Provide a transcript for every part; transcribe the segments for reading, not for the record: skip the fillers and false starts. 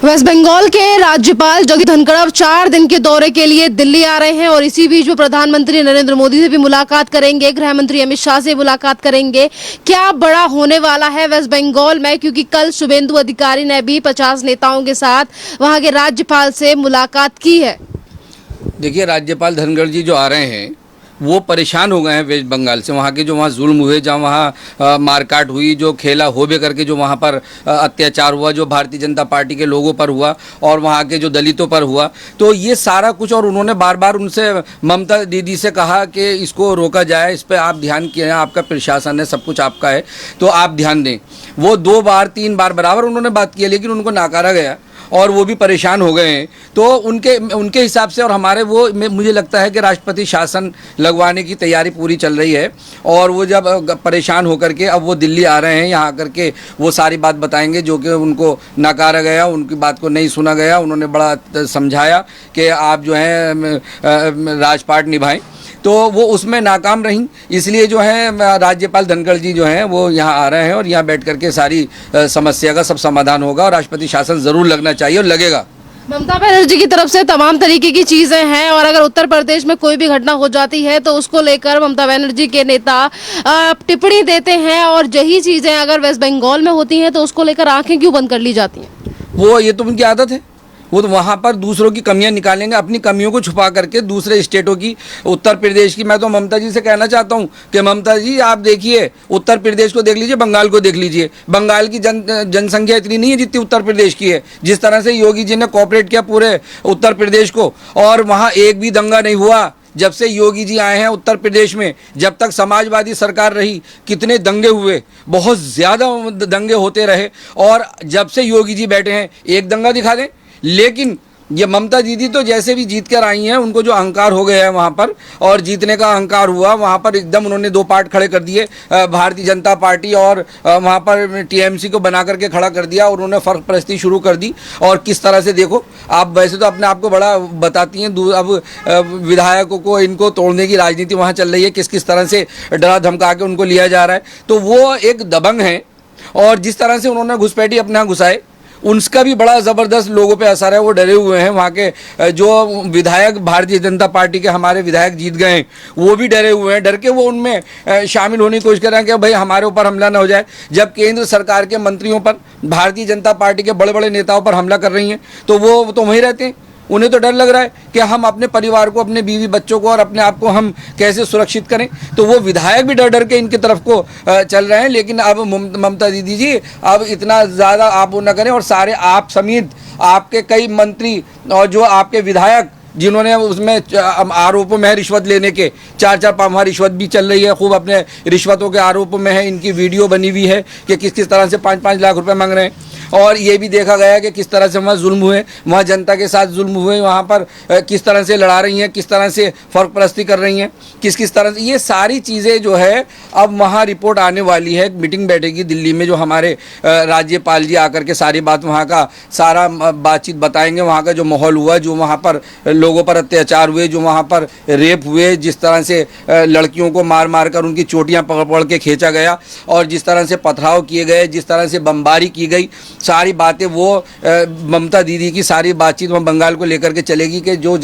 Waste Bengal के राज्यपाल जगदीप धनखड़ अब 4 दिन के दौरे के लिए दिल्ली आ रहे हैं और इसी बीच वो प्रधानमंत्री नरेंद्र मोदी से भी मुलाकात करेंगे, गृह मंत्री अमित शाह से मुलाकात करेंगे। क्या बड़ा होने वाला है वेस्ट बंगाल में, क्योंकि कल शुभेंदु अधिकारी ने भी 50 नेताओं के साथ वहां के राज्यपाल से मुलाकात की है। देखिए, राज्यपाल धनखड़ जी जो आ रहे हैं वो परेशान हो गए हैं वेस्ट बंगाल से। वहाँ के जो वहाँ जुल्म हुए, जहाँ वहाँ मारकाट हुई, जो खेला होबे करके जो वहाँ पर अत्याचार हुआ, जो भारतीय जनता पार्टी के लोगों पर हुआ और वहाँ के जो दलितों पर हुआ, तो ये सारा कुछ। और उन्होंने बार बार उनसे, ममता दीदी से कहा कि इसको रोका जाए, इस पर आप ध्यान किए, आपका प्रशासन है, सब कुछ आपका है, तो आप ध्यान दें। वो 2 बार 3 बार बराबर उन्होंने बात की, लेकिन उनको नकारा गया और वो भी परेशान हो गए हैं। तो उनके हिसाब से और हमारे मुझे लगता है कि राष्ट्रपति शासन लगवाने की तैयारी पूरी चल रही है। और वो जब परेशान होकर के अब वो दिल्ली आ रहे हैं, यहाँ आकर के वो सारी बात बताएंगे जो कि उनको नकारा गया, उनकी बात को नहीं सुना गया। उन्होंने बड़ा समझाया कि आप जो है राजपाट निभाएं, तो वो उसमें नाकाम रहीं। इसलिए जो है राज्यपाल धनखड़ जी जो हैं वो यहाँ आ रहे हैं और यहाँ बैठ करके सारी समस्या का सब समाधान होगा और राष्ट्रपति शासन ज़रूर लगना चाहिए और लगेगा। ममता बनर्जी की तरफ से तमाम तरीके की चीजें हैं और अगर उत्तर प्रदेश में कोई भी घटना हो जाती है तो उसको लेकर ममता बनर्जी के नेता टिप्पणी देते हैं, और यही चीजें अगर वेस्ट बंगाल में होती हैं तो उसको लेकर आंखें क्यों बंद कर ली जाती हैं? वो ये तो उनकी आदत है। वो तो वहाँ पर दूसरों की कमियां निकालेंगे, अपनी कमियों को छुपा करके दूसरे स्टेटों की, उत्तर प्रदेश की। मैं तो ममता जी से कहना चाहता हूँ कि ममता जी आप देखिए, उत्तर प्रदेश को देख लीजिए, बंगाल को देख लीजिए। बंगाल की जनसंख्या इतनी नहीं है जितनी उत्तर प्रदेश की है। जिस तरह से योगी जी ने कोऑपरेट किया पूरे उत्तर प्रदेश को, और वहाँ एक भी दंगा नहीं हुआ जब से योगी जी आए हैं उत्तर प्रदेश में। जब तक समाजवादी सरकार रही कितने दंगे हुए, बहुत ज़्यादा दंगे होते रहे, और जब से योगी जी बैठे हैं एक दंगा दिखा दें। लेकिन ये ममता दीदी तो जैसे भी जीत कर आई हैं, उनको जो अहंकार हो गया है वहाँ पर, और जीतने का अहंकार हुआ वहाँ पर, एकदम उन्होंने 2 पार्ट खड़े कर दिए, भारतीय जनता पार्टी और वहाँ पर टीएमसी को बना करके खड़ा कर दिया, और उन्होंने फ़र्क परस्ती शुरू कर दी। और किस तरह से देखो आप, वैसे तो अपने आप को बड़ा बताती हैं, अब विधायकों को इनको तोड़ने की राजनीति वहाँ चल रही है, किस किस तरह से डरा धमका के उनको लिया जा रहा है। तो वो एक दबंग है, और जिस तरह से उन्होंने घुसपैठी अपने यहाँ घुसाए, उनका भी बड़ा ज़बरदस्त लोगों पे असर है। वो डरे हुए हैं। वहाँ के जो विधायक भारतीय जनता पार्टी के हमारे विधायक जीत गए हैं, वो भी डरे हुए हैं। डर के वो उनमें शामिल होने की कोशिश कर रहे हैं कि भाई हमारे ऊपर हमला ना हो जाए। जब केंद्र सरकार के मंत्रियों पर, भारतीय जनता पार्टी के बड़े बड़े नेताओं पर हमला कर रही हैं, तो वो तो वहीं रहते हैं। उन्हें तो डर लग रहा है कि हम अपने परिवार को, अपने बीवी बच्चों को और अपने आप को हम कैसे सुरक्षित करें। तो वो विधायक भी डर डर के इनकी तरफ को चल रहे हैं। लेकिन अब ममता दीदी जी अब इतना ज़्यादा आप वो न करें, और सारे आप समेत आपके कई मंत्री और जो आपके विधायक जिन्होंने उसमें आरोपों में है रिश्वत लेने के, 4-4 वहाँ रिश्वत भी चल रही है खूब, अपने रिश्वतों के आरोपों में है। इनकी वीडियो बनी हुई है कि किस किस तरह से 5-5 लाख रुपए मांग रहे हैं। और ये भी देखा गया कि किस तरह से वहाँ जुल्म हुए, वहाँ जनता के साथ जुल्म हुए, वहाँ पर किस तरह से लड़ा रही हैं, किस तरह से फ़र्क परस्ती कर रही हैं, किस तरह से। ये सारी चीज़ें जो है अब वहाँ रिपोर्ट आने वाली है। मीटिंग बैठेगी दिल्ली में, जो हमारे राज्यपाल जी आकर के सारी बात, वहाँ का सारा बातचीत बताएंगे। वहाँ का जो माहौल हुआ, जो वहाँ पर लोगों पर अत्याचार हुए, जो वहाँ पर रेप हुए, जिस तरह से लड़कियों को मार मार कर उनकी चोटियाँ पकड़ पकड़ के खींचा गया, और जिस तरह से पथराव किए गए, जिस तरह से बमबारी की गई, सारी बातें वो ममता दीदी की सारी बातचीत वहाँ बंगाल को लेकर के चलेगी कि जो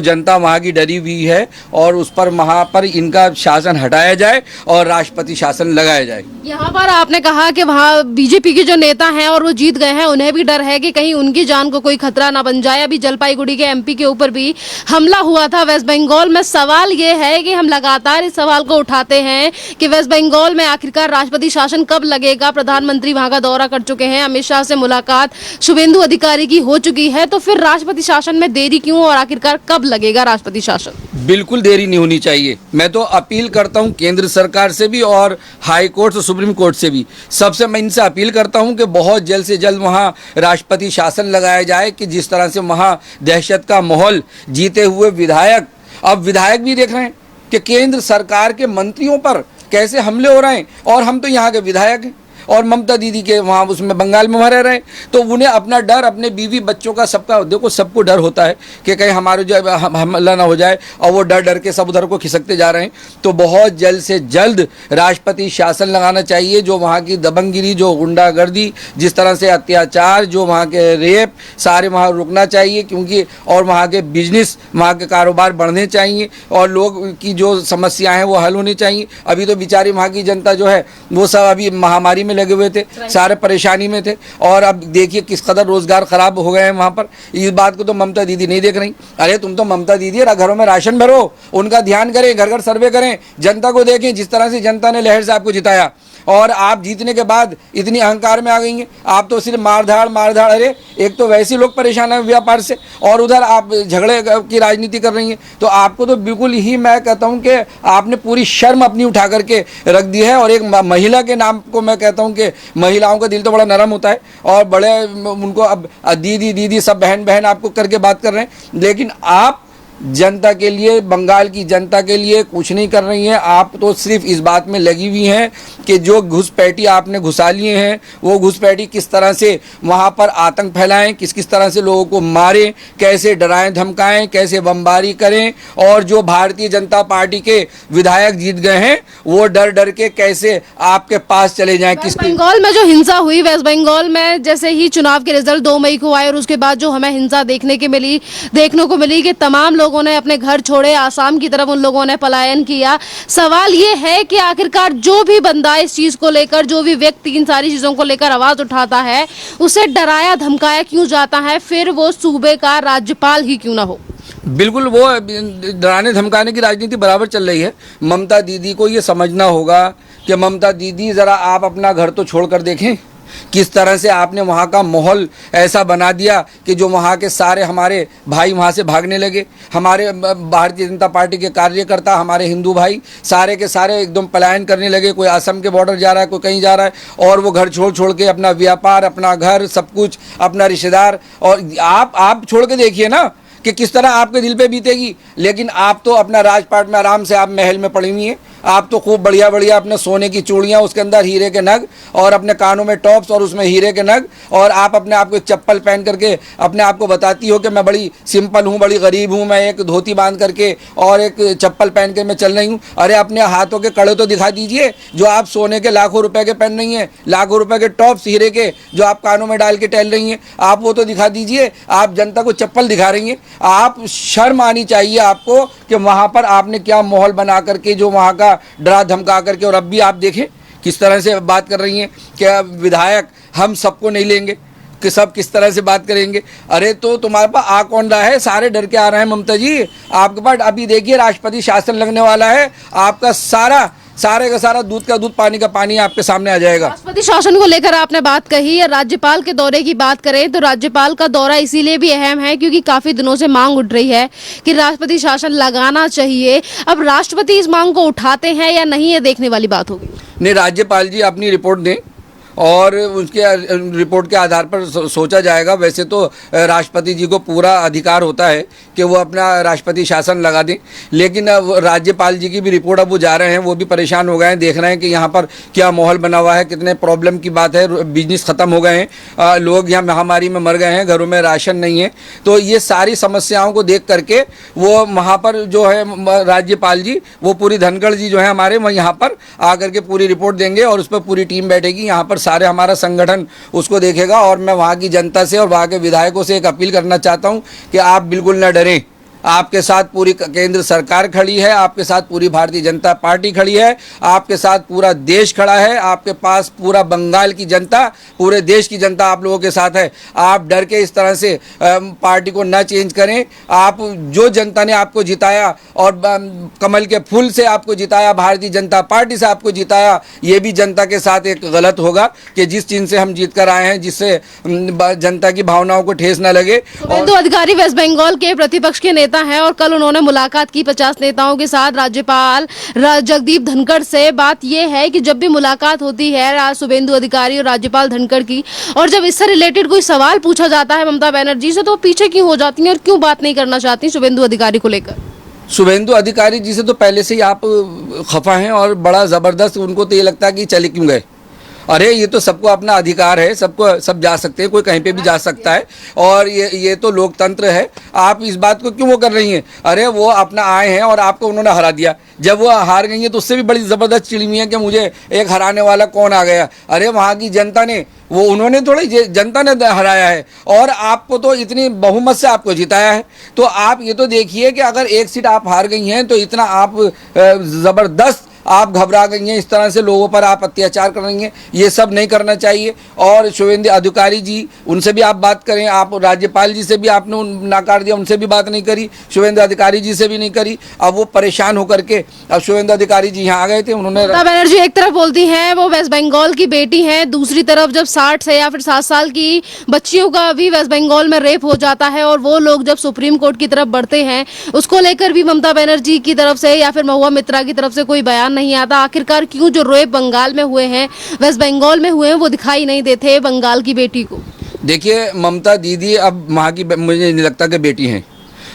जनता वहाँ की डरी हुई है, और उस पर वहाँ पर इनका शासन हटाया जाए और राष्ट्रपति शासन लगाया जाए। यहाँ पर आपने कहा कि वहाँ बीजेपी के जो नेता हैं और वो जीत गए हैं, उन्हें भी डर है कि कहीं उनकी जान को कोई खतरा ना बन जाए। अभी जलपाईगुड़ी के एमपी के ऊपर भी हमला हुआ था वेस्ट बंगाल में। सवाल ये है कि हम लगातार इस सवाल को उठाते हैं कि वेस्ट बंगाल में आखिरकार राष्ट्रपति शासन कब लगेगा। प्रधानमंत्री वहां का दौरा कर चुके हैं, अमित शाह से मुलाकात शुभेंदु अधिकारी की हो चुकी है, तो फिर राष्ट्रपति शासन में देरी क्यों, और आखिरकार कब लगेगा राष्ट्रपति शासन? बिल्कुल देरी नहीं होनी चाहिए। मैं तो अपील करता हूं केंद्र सरकार से भी और हाई कोर्ट और सुप्रीम कोर्ट से भी, सबसे मैं इनसे अपील करता हूं कि बहुत जल्द से जल्द वहां राष्ट्रपति शासन लगाया जाए। कि जिस तरह से वहां दहशत का माहौल, जीते हुए विधायक, अब विधायक भी देख रहे हैं कि केंद्र सरकार के मंत्रियों पर कैसे हमले हो रहे हैं, और हम तो यहाँ के विधायक हैं। और ममता दीदी के वहाँ उसमें बंगाल में वहाँ रह रहे हैं, तो उन्हें अपना डर, अपने बीवी बच्चों का, सबका, देखो सबको डर होता है कि कहीं हमारे जो हमला ना हो जाए, और वो डर डर के सब उधर को खिसकते जा रहे हैं। तो बहुत जल्द से जल्द राष्ट्रपति शासन लगाना चाहिए। जो वहाँ की दबंगगिरी, जो गुंडागर्दी, जिस तरह से अत्याचार, जो वहाँ के रेप, सारे वहाँ रुकना चाहिए, क्योंकि और वहाँ के बिजनेस, वहाँ के कारोबार बढ़ने चाहिए, और लोग की जो समस्याएं हैं वो हल होनी चाहिए। अभी तो बेचारी वहाँ की जनता जो है वो सब अभी महामारी में लगे हुए थे, सारे परेशानी में थे, और अब देखिए किस कदर रोजगार खराब हो गए हैं वहाँ पर। इस बात को तो ममता दीदी नहीं देख रही। अरे तुम तो ममता दीदी घरों में राशन भरो, उनका ध्यान करें, घर घर सर्वे करें, जनता को देखें। जिस तरह से जनता ने लहर साहब को जिताया, और आप जीतने के बाद इतनी अहंकार में आ गई हैं। आप तो सिर्फ मारधाड़ मारधाड़, अरे एक तो वैसे लोग परेशान हैं व्यापार से, और उधर आप झगड़े की राजनीति कर रही हैं। तो आपको तो बिल्कुल ही, मैं कहता हूं कि आपने पूरी शर्म अपनी उठा करके रख दी है। और एक महिला के नाम को मैं कहता हूं कि महिलाओं का दिल तो बड़ा नरम होता है, और बड़े उनको अब दीदी दीदी सब बहन बहन आपको करके बात कर रहे हैं, लेकिन आप जनता के लिए, बंगाल की जनता के लिए कुछ नहीं कर रही हैं। आप तो सिर्फ इस बात में लगी हुई हैं कि जो घुसपैठी आपने घुसा लिए हैं, वो घुसपैठी किस तरह से वहाँ पर आतंक फैलाएं, किस किस तरह से लोगों को मारें, कैसे डराएं धमकाएं, कैसे बमबारी करें, और जो भारतीय जनता पार्टी के विधायक जीत गए हैं वो डर डर के कैसे आपके पास चले जाएं। वेस्ट बंगाल में जो हिंसा हुई, वेस्ट बंगाल में जैसे ही चुनाव के रिजल्ट 2 मई को आए, और उसके बाद जो हमें हिंसा देखने को मिली कि तमाम लोगों ने अपने घर छोड़े, आसाम की तरफ उन लोगों ने पलायन किया। सवाल ये है कि आखिरकार जो भी बंदा इस चीज को लेकर, जो भी व्यक्ति इन सारी चीजों को लेकर आवाज उठाता है, उसे डराया धमकाया क्यों जाता है, फिर वो सूबे का राज्यपाल ही क्यों ना हो। बिल्कुल, वो डराने धमकाने की राजनीति बराबर चल रही है। ममता दीदी को ये समझना होगा कि ममता दीदी, ज़रा आप अपना घर तो छोड़ कर देखें। किस तरह से आपने वहाँ का माहौल ऐसा बना दिया कि जो वहाँ के सारे हमारे भाई वहाँ से भागने लगे। हमारे भारतीय जनता पार्टी के कार्यकर्ता, हमारे हिंदू भाई सारे के सारे एकदम पलायन करने लगे। कोई असम के बॉर्डर जा रहा है, कोई कहीं जा रहा है, और वो घर छोड़ छोड़ के अपना व्यापार, अपना घर, सब कुछ, अपना रिश्तेदार। और आप छोड़ के देखिए ना कि किस तरह आपके दिल पे बीतेगी। लेकिन आप तो अपना राजपाट में आराम से आप महल में पड़ी हुई हैं। आप तो खूब बढ़िया बढ़िया अपने सोने की चूड़ियाँ, उसके अंदर हीरे के नग, और अपने कानों में टॉप्स और उसमें हीरे के नग, और आप अपने आप को एक चप्पल पहन करके अपने आप को बताती हो कि मैं बड़ी सिंपल हूँ, बड़ी गरीब हूँ, मैं एक धोती बांध करके और एक चप्पल पहन के मैं चल रही हूँ। अरे अपने हाथों के कड़े तो दिखा दीजिए, जो आप सोने के लाखों रुपए के पहन रही हैं, लाखों रुपए के टॉप्स हीरे के जो आप कानों में डाल के टहल रही हैं, आप वो तो दिखा दीजिए। आप जनता को चप्पल दिखा रही हैं। आप शर्म आनी चाहिए आपको कि वहाँ पर आपने क्या माहौल बना करके, जो वहाँ का डरा धमका करके। और अब भी आप देखें किस तरह से बात कर रही हैं कि विधायक हम सबको नहीं लेंगे, कि सब किस तरह से बात करेंगे। अरे तो तुम्हारे पास आ कौन रहा है? सारे डर के आ रहे हैं ममता जी आपके पास। अभी देखिए राष्ट्रपति शासन लगने वाला है, आपका सारे का सारा दूध का दूध, पानी का पानी आपके सामने आ जाएगा। राष्ट्रपति शासन को लेकर आपने बात कही, राज्यपाल के दौरे की बात करें तो राज्यपाल का दौरा इसीलिए भी अहम है क्योंकि काफी दिनों से मांग उठ रही है कि राष्ट्रपति शासन लगाना चाहिए। अब राष्ट्रपति इस मांग को उठाते हैं या नहीं, ये देखने वाली बात होगी। नहीं, राज्यपाल जी अपनी रिपोर्ट दें और उसके रिपोर्ट के आधार पर सोचा जाएगा। वैसे तो राष्ट्रपति जी को पूरा अधिकार होता है कि वो अपना राष्ट्रपति शासन लगा दें, लेकिन राज्यपाल जी की भी रिपोर्ट, अब वो जा रहे हैं, वो भी परेशान हो गए हैं, देख रहे हैं कि यहाँ पर क्या माहौल बना हुआ है, कितने प्रॉब्लम की बात है, बिजनेस ख़त्म हो गए हैं, लोग यहाँ महामारी में मर गए हैं, घरों में राशन नहीं है। तो ये सारी समस्याओं को देख करके वो वहाँ पर जो है राज्यपाल जी, वो पूरी धनखड़ जी जो है हमारे, वो यहाँ पर आकर के पूरी रिपोर्ट देंगे और उस पर पूरी टीम बैठेगी। यहाँ पर सारे हमारा संगठन उसको देखेगा। और मैं वहाँ की जनता से और वहाँ के विधायकों से एक अपील करना चाहता हूँ कि आप बिल्कुल न डरें। आपके साथ पूरी केंद्र सरकार खड़ी है, आपके साथ पूरी भारतीय जनता पार्टी खड़ी है, आपके साथ पूरा देश खड़ा है, आपके पास पूरा बंगाल की जनता, पूरे देश की जनता आप लोगों के साथ है। आप डर के इस तरह से पार्टी को न चेंज करें। आप जो जनता ने आपको जिताया और कमल के फूल से आपको जिताया, भारतीय जनता पार्टी से आपको जिताया, ये भी जनता के साथ एक गलत होगा कि जिस चिन्ह से हम जीत कर आए हैं, जिससे जनता की भावनाओं को ठेस न लगे। शुभेंदु अधिकारी वेस्ट बंगाल के प्रतिपक्ष के नेता हैं और कल उन्होंने मुलाकात की 50 नेताओं के साथ राज्यपाल जगदीप धनखड़ से। बात यह है कि जब भी मुलाकात होती है शुभेंदु अधिकारी और राज्यपाल धनखड़ की, और जब इससे रिलेटेड कोई सवाल पूछा जाता है ममता बनर्जी से, तो पीछे क्यों हो जाती हैं और क्यों बात नहीं करना चाहती शुभेंदु अधिकारी को लेकर? शुभेंदु अधिकारी जी से तो पहले से ही आप खफा हैं और बड़ा ज़बरदस्त, उनको तो ये लगता है कि चले क्यों गए। अरे ये तो सबको अपना अधिकार है, सबको सब जा सकते हैं, कोई कहीं पे भी जा सकता है और ये तो लोकतंत्र है। आप इस बात को क्यों वो कर रही हैं? अरे वो अपना आए हैं और आपको उन्होंने हरा दिया। जब वो हार गई हैं तो उससे भी बड़ी ज़बरदस्त चिड़मी है कि मुझे एक हराने वाला कौन आ गया। अरे वहाँ की जनता ने, वो उन्होंने थोड़ी, जनता ने हराया है और आपको तो इतनी बहुमत से आपको जिताया है। तो आप ये तो देखिए कि अगर एक सीट आप हार गई हैं तो इतना आप ज़बरदस्त आप घबरा गई हैं, इस तरह से लोगों पर आप अत्याचार कर रही हैं, ये सब नहीं करना चाहिए। और शुभेंदु अधिकारी जी, उनसे भी आप बात करें। आप राज्यपाल जी से भी आपने नकार दिया, उनसे भी बात नहीं करी, शुभेंदु अधिकारी जी से भी नहीं करी। अब वो परेशान होकर के अब शुभेंदु अधिकारी जी यहाँ आ गए थे, उन्होंने ममता बनर्जी एक तरफ बोलती हैं वो वेस्ट बंगाल की बेटी हैं, दूसरी तरफ जब 60 से या फिर 7 साल की बच्चियों का भी वेस्ट बंगाल में रेप हो जाता है और वो लोग जब सुप्रीम कोर्ट की तरफ बढ़ते हैं, उसको लेकर भी ममता बनर्जी की तरफ से या फिर महुआ मित्रा की तरफ से कोई बयान नहीं आता। आखिरकार क्यों जो रेप बंगाल में हुए हैं, वेस्ट बंगाल में हुए हैं, वो दिखाई नहीं देते बंगाल की बेटी को? देखिए, ममता दीदी अब वहाँ की मुझे नहीं लगता कि बेटी हैं,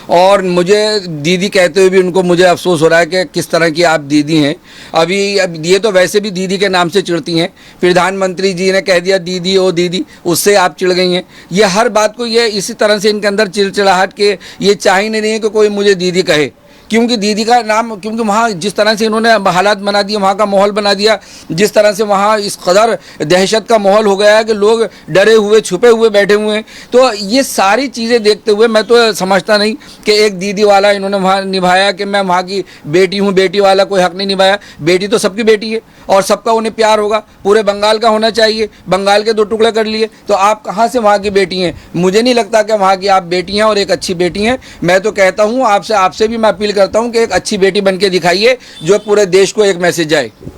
और मुझे दीदी कहते हुए भी उनको मुझे अफसोस हो रहा है कि किस तरह की आप दीदी हैं। अब ये तो वैसे भी दीदी के नाम से चिढ़ती हैं, प्रधानमंत्री जी ने कह दिया दीदी ओ दीदी, उससे आप चिढ़ गई हैं। ये हर बात को ये इसी तरह से इनके अंदर चिड़चिड़ाहट के ये चाह ही नहीं है कि कोई मुझे दीदी कहे, क्योंकि दीदी का नाम, क्योंकि वहाँ जिस तरह से इन्होंने हालात बना दिए, वहाँ का माहौल बना दिया, जिस तरह से वहाँ इस कदर दहशत का माहौल हो गया है कि लोग डरे हुए छुपे हुए बैठे हुए हैं। तो ये सारी चीज़ें देखते हुए मैं तो समझता नहीं कि एक दीदी वाला इन्होंने वहाँ निभाया कि मैं वहाँ की बेटी हूँ, बेटी वाला कोई हक नहीं निभाया। बेटी तो सबकी बेटी है और सबका उन्हें प्यार होगा, पूरे बंगाल का होना चाहिए। बंगाल के 2 टुकड़े कर लिए तो आप कहाँ से वहाँ की बेटी हैं? मुझे नहीं लगता कि वहाँ की आप बेटी हैं और एक अच्छी बेटी हैं। मैं तो कहता हूँ आपसे भी मैं अपील करता हूं कि एक अच्छी बेटी बनके दिखाइए जो पूरे देश को एक मैसेज जाए।